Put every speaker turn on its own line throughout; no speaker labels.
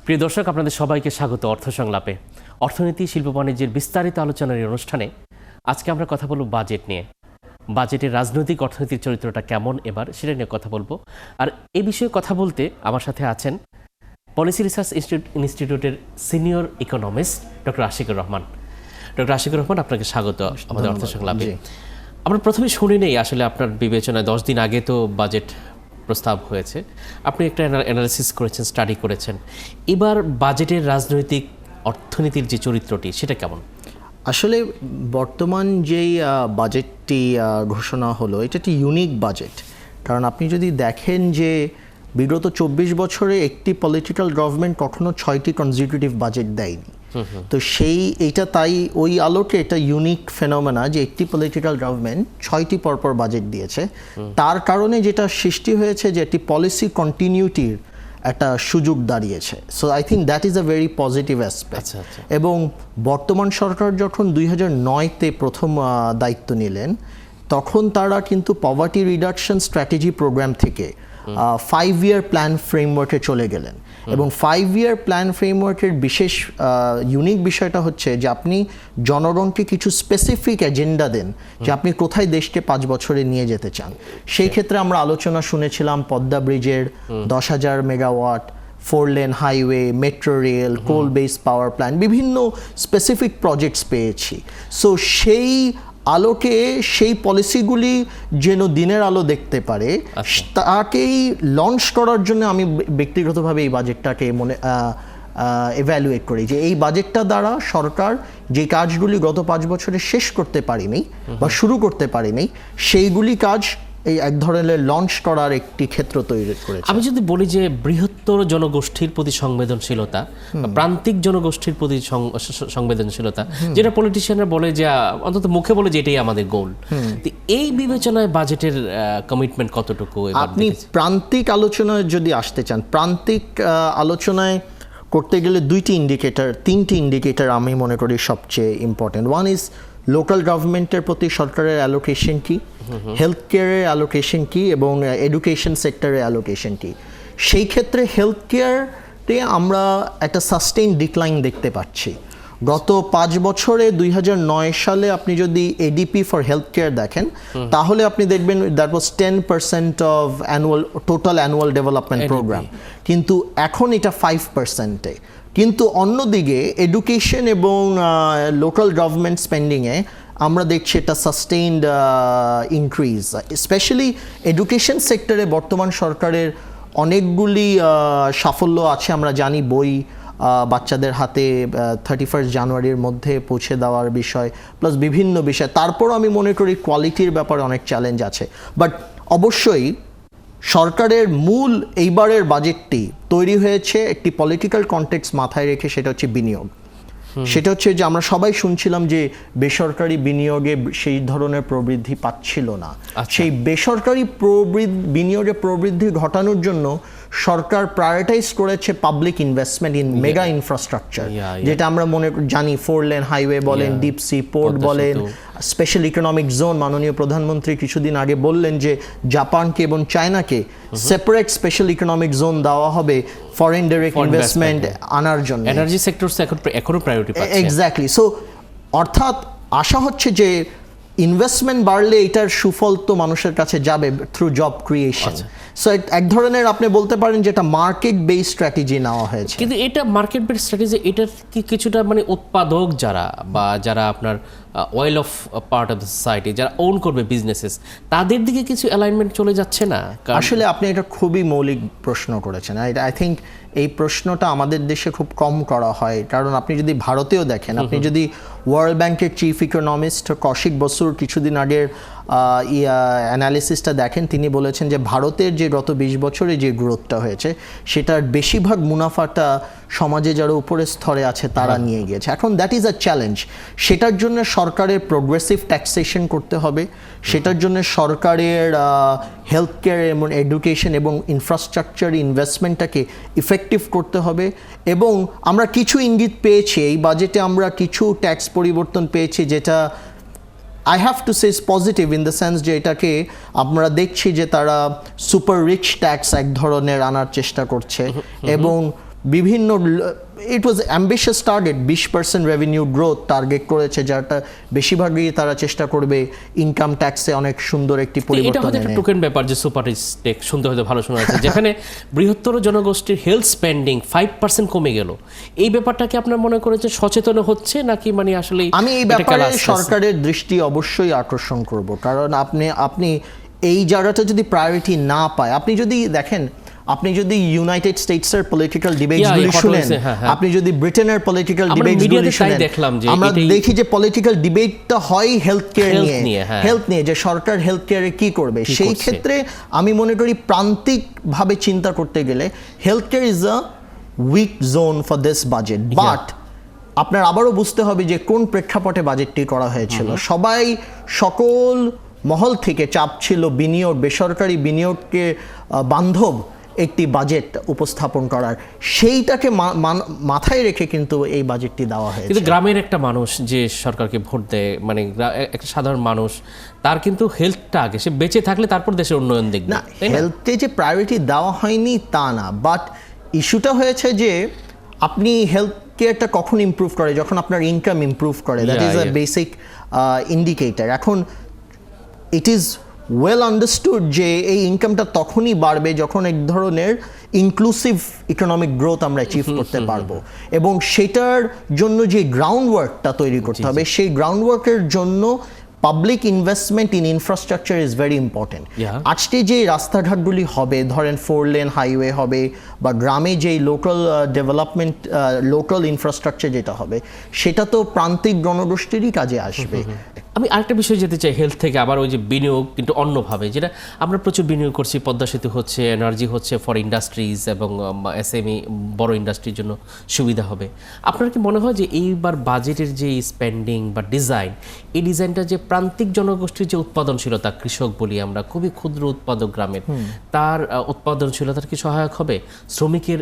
প্রিয় দর্শক, আপনাদের সবাইকে স্বাগত অর্থ সংলাপে। অর্থনীতি, শিল্প বাণিজ্যের বিস্তারিত আলোচনার এই অনুষ্ঠানে আজকে আমরা কথা বলব বাজেট নিয়ে। বাজেটের রাজনৈতিক অর্থনীতির চরিত্রটা কেমন এবার সেটা নিয়ে কথা বলবো। আর এই বিষয়ে কথা বলতে আমার সাথে আছেন পলিসি রিসার্চ ইনস্টিটিউটের senior economist doctor Ashikur Rahman. Doctor Ashikur Rahman, আপনাকে স্বাগত আমাদের অর্থ সংলাপে। আমরা প্রথমে শুনি নেই আসলে আপনার বিবেচনায় 10 দিন আগে তো বাজেট প্রস্তাব হয়েছে, আপনি একটা অ্যানালিসিস করেছেন, স্টাডি করেছেন। এবার বাজেটের রাজনৈতিক অর্থনীতির যে চরিত্রটি সেটা কেমন?
আসলে বর্তমান যেই বাজেটটি ঘোষণা হলো, এটা একটি ইউনিক বাজেট। কারণ আপনি যদি দেখেন যে বিগত 24 বছরে একটি পলিটিক্যাল গভর্নমেন্ট কখনো 6টি কনজিকিউটিভ বাজেট দেয়নি। তো এইটা তাই ওই আলোকে এটা ইউনিক ফেনোমেনা যে একটি পলিটিক্যাল গভর্নমেন্ট 6টি পরপর বাজেট দিয়েছে। তার কারণে যেটা সৃষ্টি হয়েছে যে একটি পলিসি কন্টিনিউটির একটা সুযোগ দাঁড়িয়েছে। So I think that is a very positive aspect. এবং বর্তমান সরকার যখন 2009-তে প্রথম দায়িত্ব নিলেন, তখন তারা কিন্তু পভার্টি রিডাকশন স্ট্র্যাটেজি প্রোগ্রাম থেকে 5-year প্ল্যান ফ্রেমওয়ার্কে চলে গেলেন। এবং 5-year প্ল্যান ফ্রেমওয়ার্কের বিশেষ ইউনিক বিষয়টা হচ্ছে যে আপনি জনগণকে কিছু স্পেসিফিক এজেন্ডা দেন যে আপনি কোথায় দেশকে 5 বছরে নিয়ে যেতে চান। সেই ক্ষেত্রে আমরা আলোচনা শুনেছিলাম পদ্মা ব্রিজের 10,000 মেগাওয়াট, 4-লেন হাইওয়ে, মেট্রো রেল, কোল বেস পাওয়ার প্ল্যান্ট, বিভিন্ন স্পেসিফিক প্রজেক্টস পেয়েছি। সো সেই আলোকে সেই পলিসিগুলি যেন দিনের আলো দেখতে পারে, তাকেই লঞ্চ করার জন্য আমি ব্যক্তিগতভাবে এই বাজেটটাকে এভ্যালুয়েট করি যে এই বাজেটটা দ্বারা সরকার যে কাজগুলি গত 5 বছরে শেষ করতে পারেনি বা শুরু করতে পারেনি, সেইগুলি কাজ এই এক ধরনের লঞ্চ করার একটি ক্ষেত্র তৈরি করেছে।
আমি যদি বলি যে বৃহত্তর জনগোষ্ঠীর প্রতি সংবেদনশীলতা, প্রান্তিক জনগোষ্ঠীর প্রতি সংবেদনশীলতা, যেটা পলিটিশিয়ানরা বলে যে অন্তত মুখে বলে যে এটাই আমাদের গোল, এই বিবেচনায় বাজেটের কমিটমেন্ট কতটুকু?
আপনি প্রান্তিক আলোচনায় যদি আসতে চান, প্রান্তিক আলোচনায় করতে গেলে 3টি ইন্ডিকেটর আমি মনে করি সবচেয়ে ইম্পর্টেন্ট। ওয়ান ইজ লোকাল গভর্নমেন্টের প্রতি সরকারের অ্যালোকেশন কি, হেলথ কেয়ারের অ্যালোকেশন কি, এবং এডুকেশন সেক্টরের অ্যালোকেশন কি। সেই ক্ষেত্রে হেলথ কেয়ারে আমরা একটা সাস্টেইন ডিক্লাইন দেখতে পাচ্ছি। গত 5 বছরে 2009 সালে আপনি যদি এডিপি ফর হেলথ কেয়ার দেখেন, তাহলে আপনি দেখবেন that was 10% of total annual development programme, কিন্তু এখন এটা 5%-এ। কিন্তু অন্যদিকে এডুকেশন এবং লোকাল গভর্নমেন্ট স্পেন্ডিংয়ে আমরা দেখছি এটা সাস্টেইনড ইনক্রিজ। স্পেশালি এডুকেশন সেক্টরে বর্তমান সরকারের অনেকগুলি সাফল্য আছে। আমরা জানি বই বাচ্চাদের হাতে 31 জানুয়ারির মধ্যে পৌঁছে দেওয়ার বিষয়, প্লাস বিভিন্ন বিষয়। তারপরও আমি মনে করি কোয়ালিটির ব্যাপারে অনেক চ্যালেঞ্জ আছে। বাট অবশ্যই সরকারের মূল এইবারের বাজেটটি তৈরি হয়েছে একটি পলিটিক্যাল কনটেক্সট মাথায় রেখে, সেটা হচ্ছে বিনিয়োগ। সেটা হচ্ছে যে আমরা সবাই শুনছিলাম যে বেসরকারি বিনিয়োগে সেই ধরনের প্রবৃদ্ধি পাচ্ছিল না। সেই বেসরকারি বিনিয়োগে প্রবৃদ্ধি ঘটানোর জন্য সরকার প্রায়োরিটাইজ করেছে public investment in mega infrastructure, যেটা আমরা জানি 4-লেন হাইওয়ে বলেন, ডিপ সি পোর্ট বলেন, স্পেশাল ইকোনমিক জোন। মাননীয় প্রধানমন্ত্রী কিছুদিন আগে বললেন যে জাপানকে এবং চায়নাকে সেপারেট স্পেশাল ইকোনমিক জোন দেওয়া হবে ফরেন ডাইরেক্ট ইনভেস্টমেন্ট আনার জন্য।
এনার্জি সেক্টর এখনো প্রায়োরিটি পাচ্ছে।
এক্স্যাক্টলি। সো অর্থাৎ আশা হচ্ছে যে ইনভেস্টমেন্ট বাড়লে এটার সুফল তো মানুষের কাছে যাবে থ্রু জব ক্রিয়েশন। সো এক ধরনের আপনি বলতে পারেন যে এটা মার্কেট বেস স্ট্র্যাটেজি নেওয়া হয়েছে।
কিন্তু এটা মার্কেট বেস স্ট্র্যাটেজি, এটার কি কিছুটা উৎপাদক যারা আপনার well of part of the society, যারা ওন করবে বিজনেসেস, তাদের দিকে কিছু অ্যালাইনমেন্ট চলে যাচ্ছে না?
আসলে আপনি এটা খুবই মৌলিক প্রশ্ন করেছেন। আই থিঙ্ক এই প্রশ্নটা আমাদের দেশে খুব কম করা হয়। কারণ আপনি যদি ভারতেও দেখেন, আপনি যদি ওয়ার্ল্ড ব্যাংকের চিফ ইকোনমিস্ট কৌশিক বসুর কিছুদিন আগের অ্যানালিসিসটা দেখেন, তিনি বলেছেন যে ভারতের যে গত 20 বছরে যে গ্রোথটা হয়েছে, সেটার বেশিরভাগ মুনাফাটা সমাজে যারা উপরের স্তরে আছে তারা নিয়ে গিয়েছে। এখন দ্যাট ইজ আ চ্যালেঞ্জ। সেটার জন্য সরকারের প্রোগ্রেসিভ ট্যাক্সেশন করতে হবে, সেটার জন্য সরকারের হেলথ কেয়ার এবং এডুকেশন এবং ইনফ্রাস্ট্রাকচার ইনভেস্টমেন্টটাকে ইফেক্টিভ করতে হবে। এবং আমরা কিছু ইঙ্গিত পেয়েছি এই বাজেটে, আমরা কিছু ট্যাক্স পরিবর্তন পেয়েছি যেটা I have to say is positive in the sense যে এটাকে আমরা দেখছি যে তারা সুপার রিচ ট্যাক্স এক ধরনের আনার চেষ্টা করছে এবং বিভিন্ন it was ambitious target 20% revenue growth target করেছে, যাটা বেশিরভাগই তারা চেষ্টা করবে ইনকাম ট্যাক্সে অনেক সুন্দর একটি
এটা
পরিবর্তন
হয়তো একটা
এনে।
টোকেন ব্যাপার যে সুপার টেক শুনতে হয়তো ভালো শোনা যাচ্ছে, যেখানে বৃহত্তর জনগোষ্ঠীর হেলথ স্পেন্ডিং 5% কমে গেল, এই ব্যাপারটাকে আপনার মনে করেছে সচেতন হচ্ছে নাকি মানে আসলে
আমি এই ব্যাপারে সরকারের দৃষ্টি অবশ্যই আকর্ষণ করব, কারণ আপনি এই জায়গাটা যদি প্রায়োরিটি না পায়, আপনি যদি দেখেন, আপনি যদি ইউনাইটেড স্টেটসের পলিটিক্যাল ডিবেটসগুলি শুনেন, আপনি যদি ব্রিটেনের পলিটিক্যাল ডিবেটসগুলি শুনেন, আমরা দেখি যে পলিটিক্যাল ডিবেটটা হয় হেলথ কেয়ার নিয়ে, যে সরকার হেলথ কেয়ারে কি করবে। সেই ক্ষেত্রে আমি মনে করি প্রান্তিকভাবে চিন্তা করতে গেলে health care is a week zone for this budget. But আপনার আবারও বুঝতে হবে যে কোন প্রেক্ষাপটে বাজেটটি করা হয়েছিল। সবাই সকল মহল থেকে চাপ ছিল বিনিয়োগ, বেসরকারি বিনিয়োগকে বান্ধব একটি বাজেট উপস্থাপন করার, সেইটাকে মাথায় রেখে কিন্তু এই বাজেটটি দেওয়া হয়েছে।
কিন্তু গ্রামের একটা মানুষ যে সরকারকে ভোট দেয়, মানে একটা সাধারণ মানুষ, তার কিন্তু হেলথটা আগে, সে বেঁচে থাকলে তারপর দেশের উন্নয়ন দেখবে।
না, হেলথে যে প্রায়োরিটি দেওয়া হয়নি তা না, বাট ইস্যুটা হয়েছে যে আপনি হেলথ কেয়ারটা কখন ইমপ্রুভ করে, যখন আপনার ইনকাম ইমপ্রুভ করে, that is a basic indicator. এখন ইট ইজ ওয়েল আন্ডারস্টুড যে এই ইনকামটা তখনই বাড়বে যখন এক ধরনের ইনক্লুসিভ ইকোনমিক গ্রোথ আমরা অ্যাচিভ করতে পারবো, এবং সেটার জন্য যে গ্রাউন্ড ওয়ার্কটা তৈরি করতে হবে, সেই গ্রাউন্ড ওয়ার্কের জন্য public investment in infrastructure is very important. আজকে যে রাস্তাঘাটগুলি হবে, ধরেন 4 লেন হাইওয়ে হবে, বা গ্রামে যেই লোকাল ডেভেলপমেন্ট, লোকাল ইনফ্রাস্ট্রাকচার যেটা হবে, সেটা তো প্রান্তিক জনগোষ্ঠীরই কাজে আসবে।
আমি আরেকটা বিষয় যেতে চাই হেলথ থেকে, আবার ওই যে বিনিয়োগ, কিন্তু অন্যভাবে, যেটা আমরা প্রচুর বিনিয়োগ করছি, পদ্মা সেতু হচ্ছে, এনার্জি হচ্ছে ফর ইন্ডাস্ট্রিজ এবং এসএমই বড় ইন্ডাস্ট্রির জন্য সুবিধা হবে। আপনার কি মনে হয় যে এইবার বাজেটের যে স্পেন্ডিং বা ডিজাইন, এই ডিজাইনটা যে প্রান্তিক জনগোষ্ঠীর যে উৎপাদনশীলতা, কৃষক বলি আমরা, খুবই ক্ষুদ্র উৎপাদক গ্রামের, তার উৎপাদনশীলতার কি সহায়ক হবে? শ্রমিকের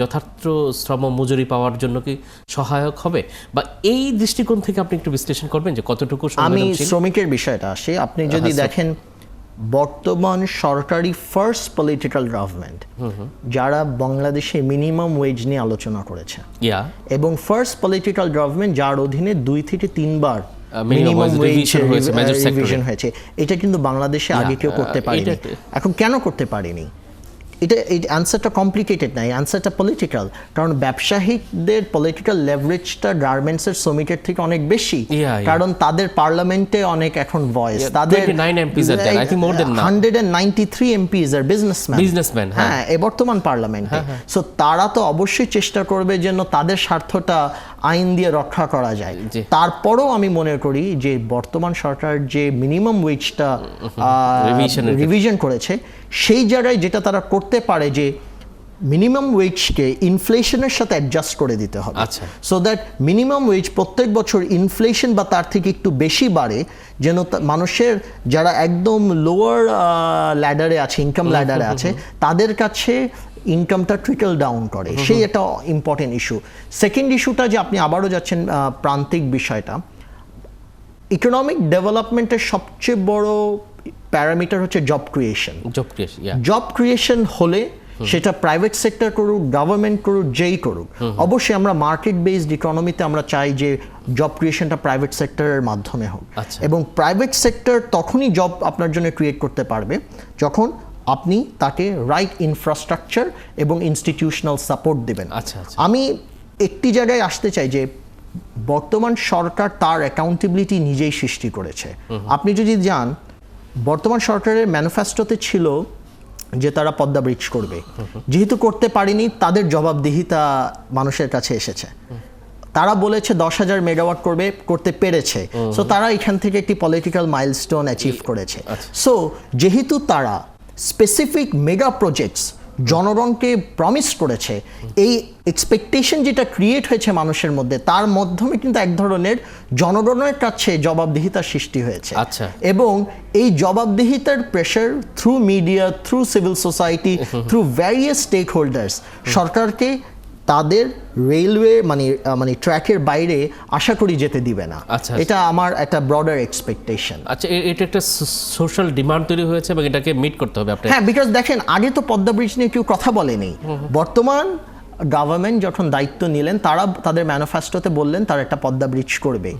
যথার্থ শ্রম মজুরি পাওয়ার জন্য কি সহায়ক হবে? বা এই দৃষ্টিকোণ থেকে আপনি একটু বিশ্লেষণ করবেন যে কতটুকু?
আমি শ্রমিকের বিষয়টা আসি। আপনি যদি দেখেন বর্তমান সরকারি ফার্স্ট পলিটিক্যাল গভর্নমেন্ট যারা বাংলাদেশে মিনিমাম ওয়েজ নিয়ে আলোচনা করেছে, এবং ফার্স্ট পলিটিক্যাল গভর্নমেন্ট যার অধিনে 2 থেকে 3 বার মিনিমাম ওয়েজ রিভিশন হয়েছে, এটা কিন্তু বাংলাদেশে আগে কেউ করতে পারেনি। এখন কেন করতে পারেনি? এটা এই অ্যান্সারটা কমপ্লিকেটেড না, এই অ্যান্সারটা পলিটিক্যাল। কারণ ব্যবসায়িকদের পলিটিক্যাল লেভারেজটা গার্মেন্টসের শ্রমিকের থেকে অনেক বেশি, কারণ তাদের পার্লামেন্টে অনেক এখন ভয়েস, তাদের 193 এমপিস আর বিজনেসম্যান, হ্যাঁ, এই বর্তমান পার্লামেন্টে। সো তারা তো অবশ্যই চেষ্টা করবে যেন তাদের স্বার্থটা আইন দিয়ে রক্ষা করা যায়। তারপরেও আমি মনে করি যে বর্তমান সরকার যে মিনিমাম ওয়েজটা রিভিশন করেছে, সেই জায়গায় যেটা তারা করতে পারে যে মিনিমাম ওয়েজকে ইনফ্লেশনের সাথে অ্যাডজাস্ট করে দিতে হবে, সো দ্যাট মিনিমাম ওয়েজ প্রত্যেক বছর ইনফ্লেশন বা তার থেকে একটু বেশি বাড়ে, যেন মানুষের যারা একদম লোয়ার ল্যাডারে আছে, ইনকাম ল্যাডারে আছে, তাদের কাছে ইনকামটা ট্রিকল ডাউন করে। সেই একটা ইম্পর্টেন্ট ইস্যু। সেকেন্ড ইস্যুটা যে আপনি আবারও যাচ্ছেন প্রান্তিক বিষয়টা, ইকোনমিক ডেভেলপমেন্টের সবচেয়ে বড় প্যারামিটার হচ্ছে জব ক্রিয়েশন। জব ক্রিয়েশন হলে সেটা প্রাইভেট সেক্টর করুক, গভর্নমেন্ট করুক, যেই করুক, অবশ্যই আমরা মার্কেট বেসড ইকোনমিতে আমরা চাই যে জব ক্রিয়েশনটা প্রাইভেট সেক্টরের মাধ্যমে হোক, এবং প্রাইভেট সেক্টর তখনই জব আপনার জন্য ক্রিয়েট করতে পারবে যখন আপনি তাকে রাইট ইনফ্রাস্ট্রাকচার এবং ইনস্টিটিউশনাল সাপোর্ট দেবেন। আমি একটি জায়গায় আসতে চাই যে বর্তমান সরকার তার অ্যাকাউন্টেবিলিটি নিজেই সৃষ্টি করেছে। আপনি যদি যান, বর্তমান সরকারের ম্যানিফেস্টোতে ছিল যে তারা পদ্মা ব্রিজ করবে, যেহেতু করতে পারেনি তাদের জবাবদিহিতা মানুষের কাছে এসেছে। তারা বলেছে 10,000 মেগাওয়াট করতে পেরেছে, সো তারা এখান থেকে একটি পলিটিক্যাল মাইলস্টোন অ্যাচিভ করেছে। সো যেহেতু তারা স্পেসিফিক মেগা প্রজেক্টস জনগণকে প্রমিস করেছে, এই এক্সপেকটেশন যেটা ক্রিয়েট হয়েছে মানুষের মধ্যে, তার মাধ্যমে কিন্তু এক ধরনের জনগণের কাছে জবাবদিহিতার সৃষ্টি হয়েছে। এবং এই জবাবদিহিতার pressure through media, through civil society, through various stakeholders সরকারকে তাদের রেলওয়ে মানে ট্র্যাকের বাইরে আশা করি যেতে দিবে না। এটা আমার একটা ব্রডার এক্সপেকটেশন।
এটা একটা সোশ্যাল ডিমান্ড তৈরি হয়েছে এবং এটাকে মিট করতে হবে আপনাকে।
হ্যাঁ, বিকজ দেখেন আগে তো পদ্মা ব্রিজ নিয়ে কেউ কথা বলেনি। বর্তমান গভর্নমেন্ট যখন দায়িত্ব নিলেন তারা তাদের ম্যানিফেস্টোতে বললেন তারা একটা পদ্মা ব্রিজ করবে,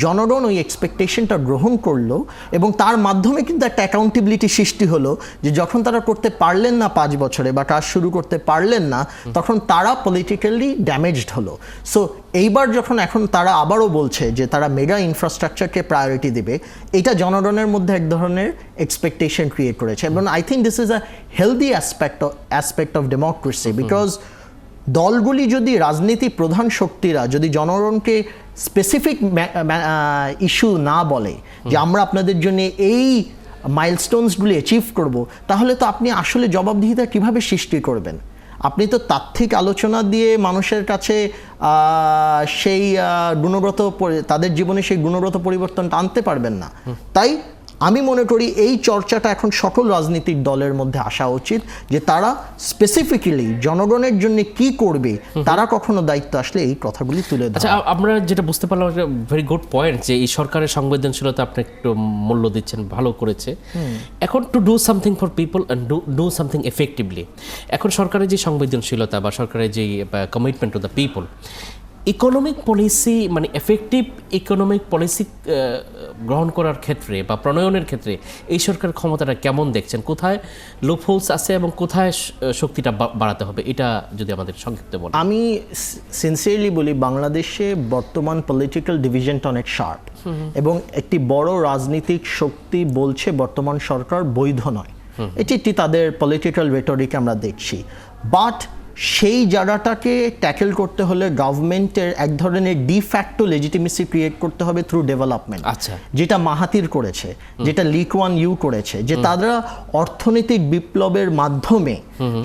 জনগণ ওই এক্সপেকটেশনটা গ্রহণ করলো এবং তার মাধ্যমে কিন্তু একটা অ্যাকাউন্টেবিলিটি সৃষ্টি হলো যে যখন তারা করতে পারলেন না 5 বছরে বা কাজ শুরু করতে পারলেন না তখন তারা পলিটিক্যালি ড্যামেজড হলো। সো এইবার যখন এখন তারা আবারও বলছে যে তারা মেগা ইনফ্রাস্ট্রাকচারকে প্রায়োরিটি দেবে, এটা জনগণের মধ্যে এক ধরনের এক্সপেকটেশন ক্রিয়েট করেছে এবং I think this is a healthy aspect of democracy. Because দলগুলি যদি রাজনীতি প্রধান শক্তিরা যদি জনগণকে স্পেসিফিক ইস্যু না বলে যে আমরা আপনাদের জন্য এই মাইলস্টোনসগুলি অ্যাচিভ করব, তাহলে তো আপনি আসলে জবাবদিহিতা কিভাবে সৃষ্টি করবেন? আপনি তো তাত্ত্বিক আলোচনা দিয়ে মানুষের কাছে সেই গুণগত তাদের জীবনে সেই গুণগত পরিবর্তনটা আনতে পারবেন না। তাই আমি মনে করি এই চর্চাটা এখন সকল রাজনৈতিক দলের মধ্যে আসা উচিত যে তারা স্পেসিফিক্যালি জনগণের জন্য কি করবে, তারা কখনো দায়িত্ব আসলে এই কথাগুলি তুলে ধরে।
আচ্ছা, আমরা যেটা বুঝতে পারলাম একটা ভেরি গুড পয়েন্ট যে এই সরকারের সংবেদনশীলতা আপনি একটু মূল্য দিচ্ছেন, ভালো করেছে। এখন to do something for people and do something effectively, এখন সরকারের যে সংবেদনশীলতা বা সরকারের যে commitment to the people, economic policy মানে এফেক্টিভ ইকোনমিক পলিসি গ্রহণ করার ক্ষেত্রে বা প্রণয়নের ক্ষেত্রে এই সরকার ক্ষমতাটা কেমন দেখছেন? কোথায় লুপহোলস আছে এবং কোথায় শক্তিটা বাড়াতে হবে, এটা যদি আমাদের সংক্ষিপ্ত বলেন।
আমি সিনসিয়ারলি বলি, বাংলাদেশে বর্তমান পলিটিক্যাল ডিভিশনটা অনেক শার্প এবং একটি বড় রাজনৈতিক শক্তি বলছে বর্তমান সরকার বৈধ নয়। এটি একটি তাদের পলিটিক্যাল রেটরিক আমরা দেখছি। বাট সেই জায়গাটাকে ট্যাকেল করতে হলে গভর্নমেন্টের এক ধরনের ডিফ্যাক্টো লেজিটিমেসি ক্রিয়েট করতে হবে থ্রু ডেভেলপমেন্ট।
আচ্ছা,
যেটা মাহাতির করেছে, যেটা লি কুয়ান ইউ করেছে, যে তারা অর্থনৈতিক বিপ্লবের মাধ্যমে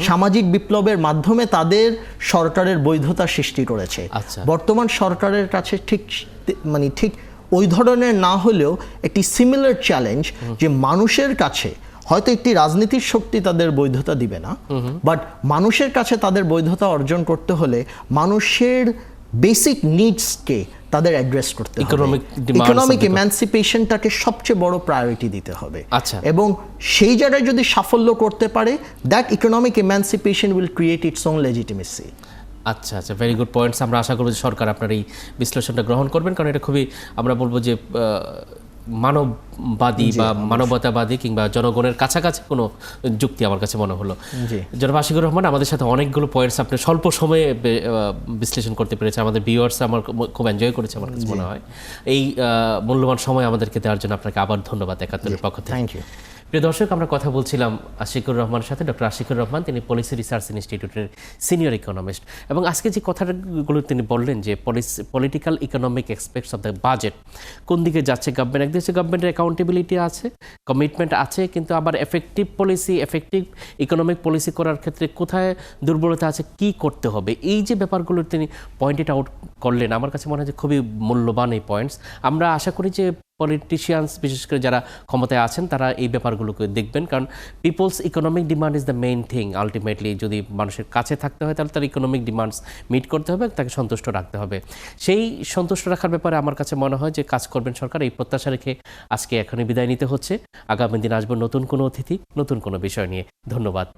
সামাজিক বিপ্লবের মাধ্যমে তাদের সরকারের বৈধতা সৃষ্টি করেছে।
আচ্ছা,
বর্তমান সরকারের কাছে ঠিক ওই ধরনের না হলেও একটি সিমিলার চ্যালেঞ্জ যে মানুষের কাছে হয়তো একটি রাজনীতির শক্তি তাদের বৈধতা দিবে না, বাট মানুষের কাছে তাদের বৈধতা অর্জন করতে হলে মানুষের বেসিক নিডসকে তাদের অ্যাড্রেস করতে হবে। ইকোনমিক এমানসিপেশনটাকে সবচেয়ে বড় প্রায়োরিটি দিতে হবে।
আচ্ছা,
এবং সেই জায়গায় যদি সাফল্য করতে পারে, that economic এমানসিপেশন will create its own legitimacy.
আচ্ছা আচ্ছা, ভেরি গুড পয়েন্টস। আমরা আশা করব যে সরকার আপনার এই বিশ্লেষণটা গ্রহণ করবেন, কারণ এটা খুবই, আমরা বলবো যে মানববাদী বা মানবতাবাদী কিংবা জনগণের কাছাকাছি কোনো যুক্তি আমার কাছে মনে হলো। জনাব আশিকুর রহমান, আমাদের সাথে অনেকগুলো পয়েন্টস আপনি স্বল্প সময়ে বিশ্লেষণ করতে পেরেছে। আমাদের ভিউয়ার্স আমার খুব এনজয় করেছে আমার কাছে মনে হয়। এই মূল্যবান সময় আমাদেরকে দেওয়ার জন্য আপনাকে আবার ধন্যবাদ একাত্তরের পক্ষ থেকে।
Thank you.
প্রিয় দর্শক, আমরা কথা বলছিলাম আশিকুর রহমানের সাথে, ডক্টর আশিকুর রহমান। তিনি পলিসি রিসার্চ ইনস্টিটিউটের সিনিয়র ইকোনমিস্ট, এবং আজকে যে কথাগুলো তিনি বললেন যে political economic expects of the budget কোন দিকে যাচ্ছে গভর্নমেন্ট, একদিকে গভর্নমেন্টের অ্যাকাউন্টেবিলিটি আছে, কমিটমেন্ট আছে, কিন্তু আবার effective policy, effective economic policy করার ক্ষেত্রে কোথায় দুর্বলতা আছে, কি করতে হবে, এই যে ব্যাপারগুলো তিনি পয়েন্টেড আউট করলেন, আমার কাছে মনে হয় যে খুবই মূল্যবান এই পয়েন্টস। আমরা আশা করি যে পলিটিশিয়ানস, বিশেষ করে যারা ক্ষমতায় আছেন, তারা এই ব্যাপারগুলোকে দেখবেন, কারণ people's economic demand is the main thing. Ultimately যদি মানুষের কাছে থাকতে হয় তাহলে তার ইকোনমিক ডিমান্ডস মিট করতে হবে, তাকে সন্তুষ্ট রাখতে হবে। সেই সন্তুষ্ট রাখার ব্যাপারে আমার কাছে মনে হয় যে কাজ করবেন সরকার। এই প্রত্যাশা রেখে আজকে এখনই বিদায় নিতে হচ্ছে। আগামী দিন আসবো নতুন কোনো অতিথি, নতুন কোনো বিষয় নিয়ে। ধন্যবাদ।